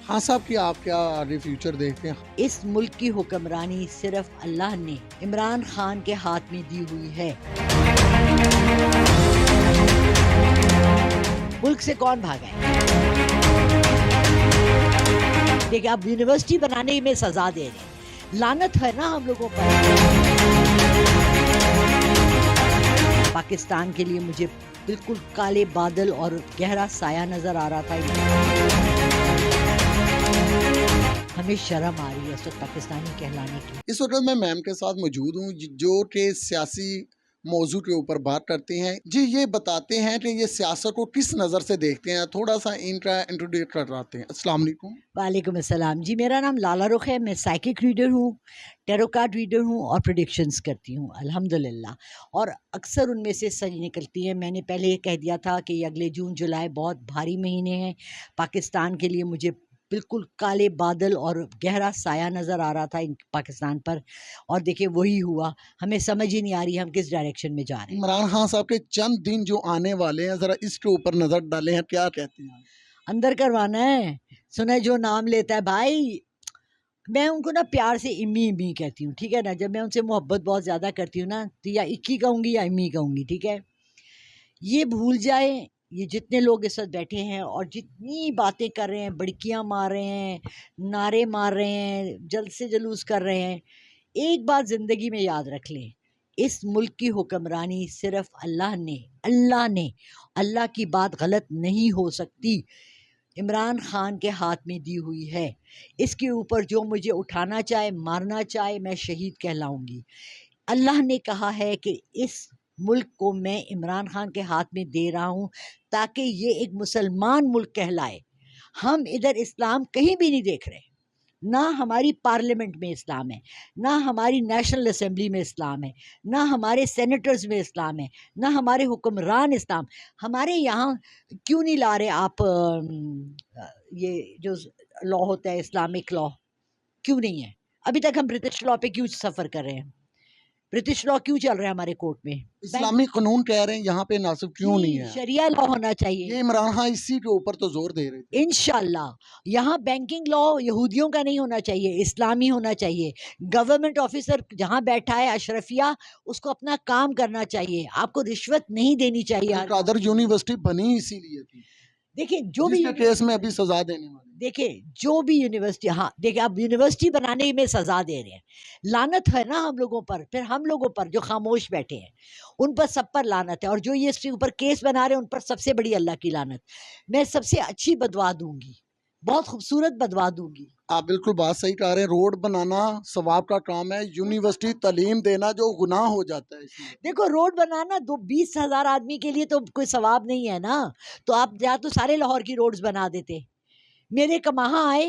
ہاں صاحب کی آپ کیا آگے فیوچر دیکھتے ہیں؟ اس ملک کی حکمرانی صرف اللہ نے عمران خان کے ہاتھ میں دی ہوئی ہے۔ ملک سے کون بھاگا ہے؟ دیکھیں آپ یونیورسٹی بنانے میں سزا دے رہے ہیں، لعنت ہے نا ہم لوگوں پر۔ پاکستان کے لیے مجھے بالکل کالے بادل اور گہرا سایہ نظر آ رہا تھا۔ ہمیں شرم آ رہی ہے اس وقت پاکستانی کہلانے کی۔ اس وقت میں میم کے ساتھ موجود ہوں جو کہ سیاسی موضوع کے اوپر بات کرتے ہیں۔ جی یہ بتاتے ہیں کہ یہ سیاست کو کس نظر سے دیکھتے ہیں، تھوڑا سا انٹروڈیوس کراتے ہیں۔ السلام علیکم۔ وعلیکم السلام جی، میرا نام لالا رخ ہے، میں سائیکک ریڈر ہوں، ٹیرو کارڈ ریڈر ہوں اور پریڈکشنز کرتی ہوں الحمدللہ، اور اکثر ان میں سے سچ نکلتی ہیں۔ میں نے پہلے یہ کہہ دیا تھا کہ یہ اگلے جون جولائی بہت بھاری مہینے ہیں پاکستان کے لیے، مجھے بالکل کالے بادل اور گہرا سایہ نظر آ رہا تھا پاکستان پر، اور دیکھیں وہی ہوا۔ ہمیں سمجھ ہی نہیں آ رہی ہم کس ڈائریکشن میں جا رہے ہیں۔ عمران خان صاحب کے چند دن جو آنے والے ہیں، ذرا اس کے اوپر نظر ڈالیں، ہیں کیا کہتے ہیں؟ اندر کروانا ہے، سنے جو نام لیتا ہے بھائی، میں ان کو نا پیار سے امی امی کہتی ہوں، ٹھیک ہے نا۔ جب میں ان سے محبت بہت زیادہ کرتی ہوں نا تو یا اکی کہوں گی یا امی کہوں گی، ٹھیک ہے۔ یہ بھول جائیں، یہ جتنے لوگ اس وقت بیٹھے ہیں اور جتنی باتیں کر رہے ہیں، بڑکیاں مار رہے ہیں، نعرے مار رہے ہیں، جلد سے جلوس کر رہے ہیں، ایک بات زندگی میں یاد رکھ لیں، اس ملک کی حکمرانی صرف اللہ کی بات غلط نہیں ہو سکتی، عمران خان کے ہاتھ میں دی ہوئی ہے۔ اس کے اوپر جو مجھے اٹھانا چاہے، مارنا چاہے، میں شہید کہلاؤں گی۔ اللہ نے کہا ہے کہ اس ملک کو میں عمران خان کے ہاتھ میں دے رہا ہوں تاکہ یہ ایک مسلمان ملک کہلائے۔ ہم ادھر اسلام کہیں بھی نہیں دیکھ رہے، نہ ہماری پارلیمنٹ میں اسلام ہے، نہ ہماری نیشنل اسمبلی میں اسلام ہے، نہ ہمارے سینیٹرز میں اسلام ہے، نہ ہمارے حکمران اسلام۔ ہمارے یہاں کیوں نہیں لا رہے آپ یہ جو لا ہوتا ہے اسلامک لا، کیوں نہیں ہے؟ ابھی تک ہم برٹش لا پہ کیوں سفر کر رہے ہیں؟ برٹش لا کیوں چل رہا ہے ہمارے کورٹ میں؟ اسلامی قانون کہہ رہے ہیں یہاں پہ نافذ کیوں نہیں ہے؟ شریعہ لا ہونا چاہیے یہ عمران خان اسی کے اوپر تو زور دے رہے تھے۔ انشاءاللہ۔ یہاں بینکنگ لا یہودیوں کا نہیں ہونا چاہیے، اسلامی ہونا چاہیے۔ گورنمنٹ آفیسر جہاں بیٹھا ہے اشرفیہ، اس کو اپنا کام کرنا چاہیے، آپ کو رشوت نہیں دینی چاہیے۔ قادر یونیورسٹی بنی اسی لیے تھی، دیکھیں جو جس بھی کے کیس میں ابھی سزا دینے والے۔ دیکھیں جو بھی یونیورسٹی، ہاں دیکھیں آپ یونیورسٹی بنانے میں سزا دے رہے ہیں، لعنت ہے نا ہم لوگوں پر، پھر ہم لوگوں پر جو خاموش بیٹھے ہیں ان پر سب پر لعنت ہے، اور جو یہ اس کے اوپر کیس بنا رہے ہیں ان پر سب سے بڑی اللہ کی لعنت۔ میں سب سے اچھی بدوا دوں گی، بہت خوبصورت بدوا دوں گی۔ آپ بالکل بات صحیح کہہ رہے ہیں، روڈ بنانا ثواب کا کام ہے، یونیورسٹی تعلیم دینا جو گناہ ہو جاتا ہے اس میں۔ دیکھو روڈ بنانا 20,000 آدمی کے لیے تو کوئی ثواب نہیں ہے نا، تو آپ یا تو سارے لاہور کی روڈز بنا دیتے۔ میرے کماہاں آئے،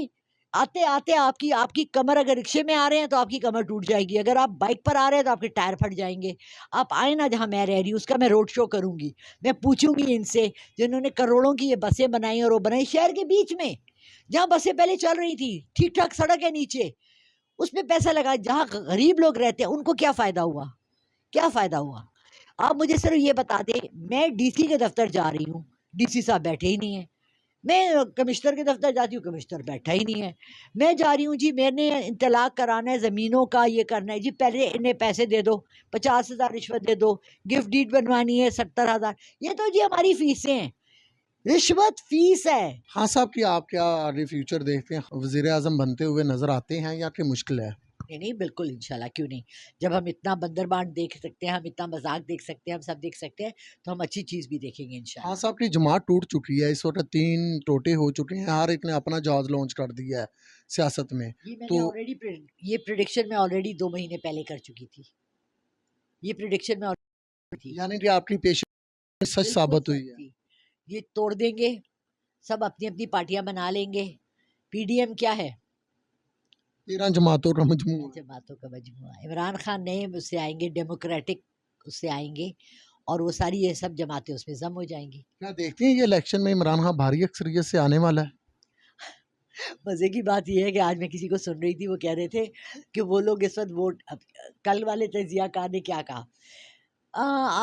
آتے آتے آپ کی کمر، اگر رکشے میں آ رہے ہیں تو آپ کی کمر ٹوٹ جائے گی، اگر آپ بائک پر آ رہے ہیں تو آپ کے ٹائر پھٹ جائیں گے۔ آپ آئیں نا جہاں میں رہ رہی ہوں، اس کا میں روڈ شو کروں گی، میں پوچھوں گی ان سے جنہوں نے کروڑوں کی یہ بسیں بنائی اور وہ بنائی شہر کے بیچ میں، جہاں بسیں پہلے چل رہی تھی، ٹھیک ٹھاک سڑک ہے نیچے، اس میں پیسہ لگا، جہاں غریب لوگ رہتے ہیں ان کو کیا فائدہ ہوا؟ کیا فائدہ ہوا؟ آپ مجھے صرف یہ بتا دیں، میں ڈی سی کے دفتر جا رہی ہوں، ڈی سی صاحب بیٹھے ہی نہیں ہیں، میں کمشنر کے دفتر جاتی ہوں، کمشنر بیٹھا ہی نہیں ہے، میں جا رہی ہوں جی میں نے انطلاق کرانا ہے زمینوں کا، یہ کرنا ہے جی، پہلے انہیں پیسے دے دو، 50,000 رشوت دے دو، گفٹ ڈیڈ بنوانی ہے 70,000، یہ تو جی ہماری فیسیں ہیں، رشوت فیس ہے۔ ہاں صاحب کی آپ کیا آگے فیوچر دیکھتے ہیں؟ وزیر اعظم بنتے ہوئے نظر آتے ہیں یا کہ مشکل ہے؟ نہیں بالکل انشاءاللہ، کیوں نہیں؟ جب ہم اتنا بندر بانٹ دیکھ سکتے ہیں، ہم اتنا مذاق دیکھ سکتے ہیں، ہم سب دیکھ سکتے ہیں، تو ہم اچھی چیز بھی دیکھیں گے انشاءاللہ۔ ہاں صاحب کی جماعت ٹوٹ چکی ہے، اس وقت 3 ٹوٹے ہو چکے ہیں، ہر ایک نے اپنا جہاز لانچ کر دیا ہے سیاست میں۔ یہ میں تو نے آلریڈی یہ پریڈکشن میں آلریڈی 2 مہینے پہلے کر چکی تھی، یہ پریڈکشن میں already تھی، یعنی کہ آپ کی پیشن سچ ثابت ہوئی ہے۔ تھی۔ یہ توڑ دیں گے، سب اپنی اپنی پارٹیاں بنا لیں گے۔ پی ڈی ایم کیا ہے؟ 13 جماعتوں کا مجموعہ۔ جماعتوں کا مجموعہ۔ عمران خان نئے اس سے آئیں گے، ڈیموکریٹک اس سے آئیں گے، اور وہ ساری یہ سب جماعتیں اس میں ضم ہو جائیں گی۔ کیا دیکھتے ہیں یہ الیکشن میں عمران خان بھاری اکثریت سے آنے والا ہے؟ مزے کی بات یہ ہے کہ آج میں کسی کو سن رہی تھی، وہ کہہ رہے تھے کہ وہ لوگ اس وقت ووٹ، کل والے تجزیہ کار نے کیا کہا،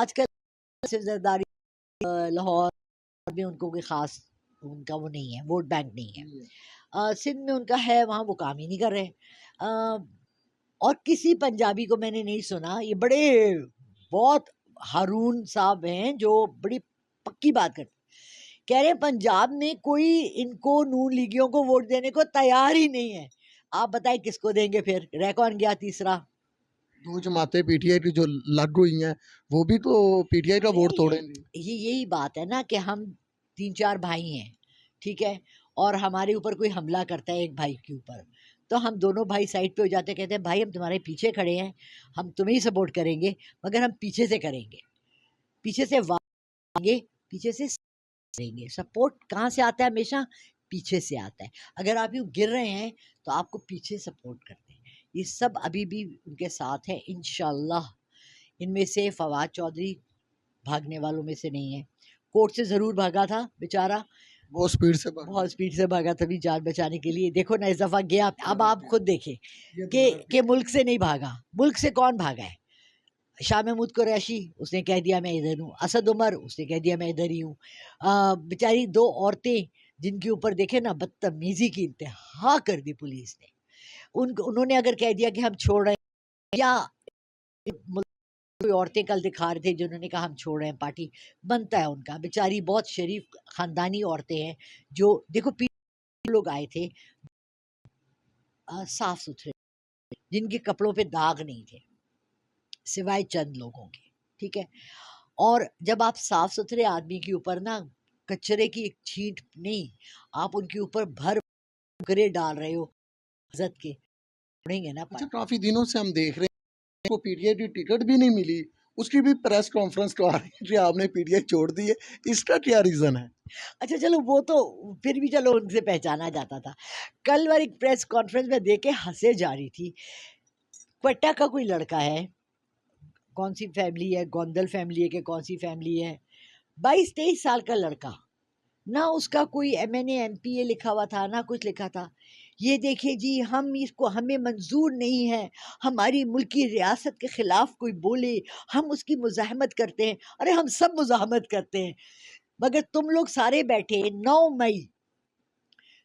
آج کل صرف زرداری لاہور میں ان کو کوئی خاص ان کا وہ نہیں ہے، ووٹ بینک نہیں ہے۔ سندھ میں ان کا ہے، وہاں وہ کام ہی نہیں کر رہے. اور کسی پنجابی کو میں نے نہیں سنا، یہ بڑے بہت ہارون صاحب ہیں جو بڑی پکی بات کرتے، کہہ رہے ہیں پنجاب میں کوئی ان کو نون لیگیوں کو ووٹ دینے کو تیار ہی نہیں ہے. آپ بتائیں کس کو دیں گے پھر؟ رہ کون گیا تیسرا؟ دو جماعتیں پی ٹی آئی کی جو لڑ ہوئی ہیں وہ بھی تو پی ٹی آئی کا ووٹ توڑیں گی. یہی بات ہے نا کہ ہم 3-4 بھائی ہیں، ٹھیک ہے، اور ہمارے اوپر کوئی حملہ کرتا ہے ایک بھائی کے اوپر، تو ہم دونوں بھائی سائڈ پہ ہو جاتے ہیں، کہتے ہیں بھائی ہم تمہارے پیچھے کھڑے ہیں، ہم تمہیں ہی سپورٹ کریں گے، مگر ہم پیچھے سے کریں گے، پیچھے سے آئیں گے، پیچھے سے کریں گے. سپورٹ کہاں سے آتا ہے؟ ہمیشہ پیچھے سے آتا ہے. اگر آپ یوں گر رہے ہیں تو آپ کو پیچھے سپورٹ کرتے ہیں. یہ سب ابھی بھی ان کے ساتھ ہے انشاءاللہ. ان میں سے فواد چودھری بھاگنے والوں میں سے نہیں ہے. کورٹ سے ضرور بھاگا تھا بیچارہ، بہت سپیڈ سے بہت اسپیڈ سے بھاگا تھا بھی جان بچانے کے لیے. دیکھو نا اس دفعہ گیا. اب آپ خود دیکھیں کہ ملک سے نہیں بھاگا. ملک سے کون بھاگا ہے؟ شاہ محمود قریشی، اس نے کہہ دیا میں ادھر ہوں. اسد عمر، اس نے کہہ دیا میں ادھر ہی ہوں. بیچاری 2 عورتیں جن کے اوپر دیکھے نا بدتمیزی کی انتہا کر دی پولیس نے، انہوں نے اگر کہہ دیا کہ ہم چھوڑ رہے ہیں، یا کوئی عورتیں کل دکھا رہے تھے جنہوں نے کہا ہم چھوڑ رہے ہیں پارٹی، بنتا ہے ان کا. بیچاری بہت شریف خاندانی عورتیں ہیں جو دیکھو لوگ آئے تھے صاف ستھرے، جن کے کپڑوں پہ داغ نہیں تھے سوائے چند لوگوں کے، ٹھیک ہے. اور جب آپ صاف ستھرے آدمی کے اوپر نا کچرے کی ایک چھینٹ نہیں، آپ ان کے اوپر بھر کرے ڈال رہے ہو عزت کے، پڑیں گے نا. اچھا کافی دنوں سے ہم دیکھ رہے ہیں کو پی ٹی آئی کی ٹکٹ بھی نہیں ملی، اس کی بھی پریس کانفرنس کروا رہی ہے کہ آپ نے پی ٹی آئی چھوڑ دی ہے، اس کا کیا ریزن ہے؟ اچھا چلو وہ تو پھر بھی چلو ان سے پہچانا جاتا تھا. کل والی پریس کانفرنس میں دیکھ کے ہنسے جا رہی تھی. کوئٹہ کا کوئی لڑکا ہے، کون سی فیملی ہے، گوندل فیملی ہے کہ کون سی فیملی ہے، 22-23 سال کا لڑکا، نہ اس کا کوئی M N A M P A لکھا ہوا تھا، نہ کچھ لکھا تھا. یہ دیکھیے جی ہم اس کو، ہمیں منظور نہیں ہے ہماری ملکی ریاست کے خلاف کوئی بولے، ہم اس کی مزاحمت کرتے ہیں. ارے ہم سب مزاحمت کرتے ہیں، مگر تم لوگ سارے بیٹھے 9 مئی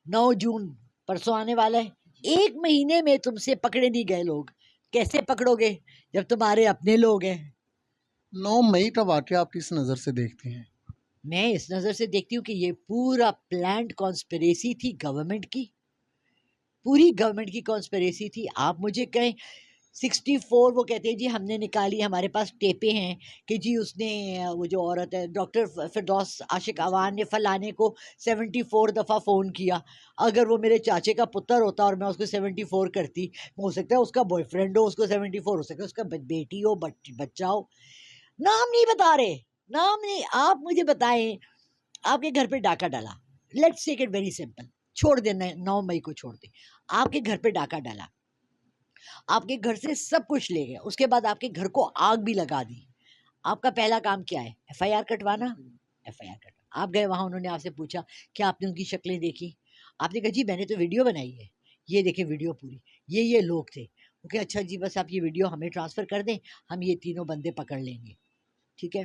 9 جون پرسوں آنے والا ہے، 1 مہینے میں تم سے پکڑے نہیں گئے لوگ. کیسے پکڑو گے جب تمہارے اپنے لوگ ہیں؟ 9 مئی کا واقعہ آپ کس نظر سے دیکھتے ہیں؟ میں اس نظر سے دیکھتی ہوں کہ یہ پورا پلانڈ کانسپریسی تھی گورنمنٹ کی، پوری گورنمنٹ کی کانسپریسی تھی. آپ مجھے کہیں 64 وہ کہتے ہیں جی ہم نے نکالی، ہمارے پاس ٹیپیں ہیں کہ جی اس نے، وہ جو عورت ہے ڈاکٹر فردوس عاشق عوان نے فلانے کو 74 دفعہ فون کیا. اگر وہ میرے چاچے کا پتر ہوتا اور میں اس کو 74 کرتی، ہو سکتا ہے اس کا بوائے فرینڈ ہو، اس کو 74 ہو سکتا ہے اس کا بیٹی ہو، بچہ ہو. نام نہیں بتا رہے، نام نہیں. آپ مجھے بتائیں آپ کے گھر پہ ڈاکہ ڈالا، let's take it very simple, چھوڑ دینا 9 مئی کو چھوڑ دیں. آپ کے گھر پہ ڈاکہ ڈالا، آپ کے گھر سے سب کچھ لے گئے، اس کے بعد آپ کے گھر کو آگ بھی لگا دی. آپ کا پہلا کام کیا ہے؟ ایف آئی آر کٹوانا. ایف آئی آر کٹوانا. آپ گئے وہاں، انہوں نے آپ سے پوچھا کہ آپ نے ان کی شکلیں دیکھی؟ آپ نے کہا جی میں نے تو ویڈیو بنائی ہے، یہ دیکھیں ویڈیو پوری، یہ لوگ تھے. وہ کہ اچھا جی بس آپ یہ ویڈیو ہمیں ٹرانسفر کر دیں، ہم یہ تینوں بندے پکڑ لیں گے. ٹھیک ہے.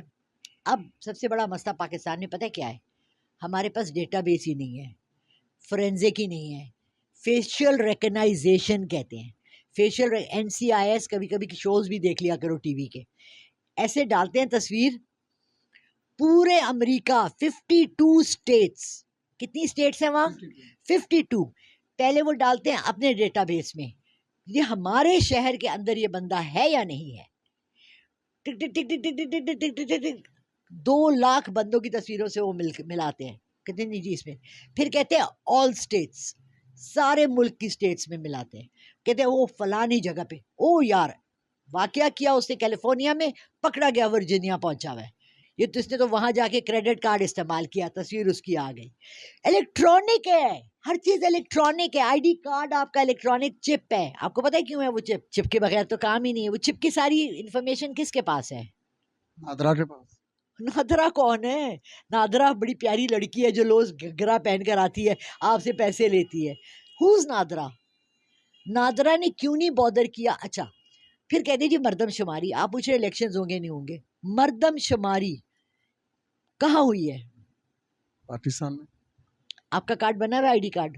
اب سب سے بڑا مسئلہ پاکستان میں پتہ کیا ہے؟ ہمارے پاس ڈیٹا بیس ہی نہیں ہے، فورینزک ہی نہیں ہے. فیشیل ریکگنائزیشن کہتے ہیں، facial N C I S. کبھی کبھی شوز بھی دیکھ لیا کرو ٹی وی کے، ایسے ڈالتے ہیں تصویر پورے امریکہ 52 اسٹیٹس. کتنی اسٹیٹس ہیں وہاں؟ 52. پہلے وہ ڈالتے ہیں اپنے ڈیٹا بیس میں یہ ہمارے شہر کے اندر یہ بندہ ہے یا نہیں ہے. ٹک ٹک ٹک ٹک ٹک ٹک ٹک ٹک ٹک ٹک 2 لاکھ بندوں کی تصویروں سے وہ ملاتے ہیں. کتنے نہیں جی اس میں. پھر کہتے ہیں آل اسٹیٹس، سارے ملک کی اسٹیٹس میں ملاتے ہیں. کہتے ہیں وہ فلانی جگہ پہ، او یار واقعہ کیا اس نے کیلیفورنیا میں، پکڑا گیا ورجینیا پہنچا ہوا ہے. یہ تو اس نے تو وہاں جا کے کریڈٹ کارڈ استعمال کیا، تصویر اس کی آ گئی. الیکٹرانک ہے، ہر چیز الیکٹرانک ہے. آئی ڈی کارڈ آپ کا الیکٹرانک چپ ہے. آپ کو پتہ ہے کیوں ہے وہ چپ کے بغیر تو کام ہی نہیں ہے. وہ چپ کی ساری انفارمیشن کس کے پاس ہے؟ نادرا کے پاس. نادرا کون ہے؟ نادرا بڑی پیاری لڑکی ہے جو روز گھگرا پہن کر آتی ہے، آپ سے پیسے لیتی ہے. ہوز نادرا؟ نادرا نے کیوں نہیں بادر کیا؟ اچھا پھر کہہ دیجیے مردم شماری. آپ پوچھ رہے الیکشنز ہوں گے نہیں ہوں گے، مردم شماری کہاں ہوئی ہے؟ پاکستان میں. آپ کا کارڈ بنا ہوا ہے آئی ڈی کارڈ؟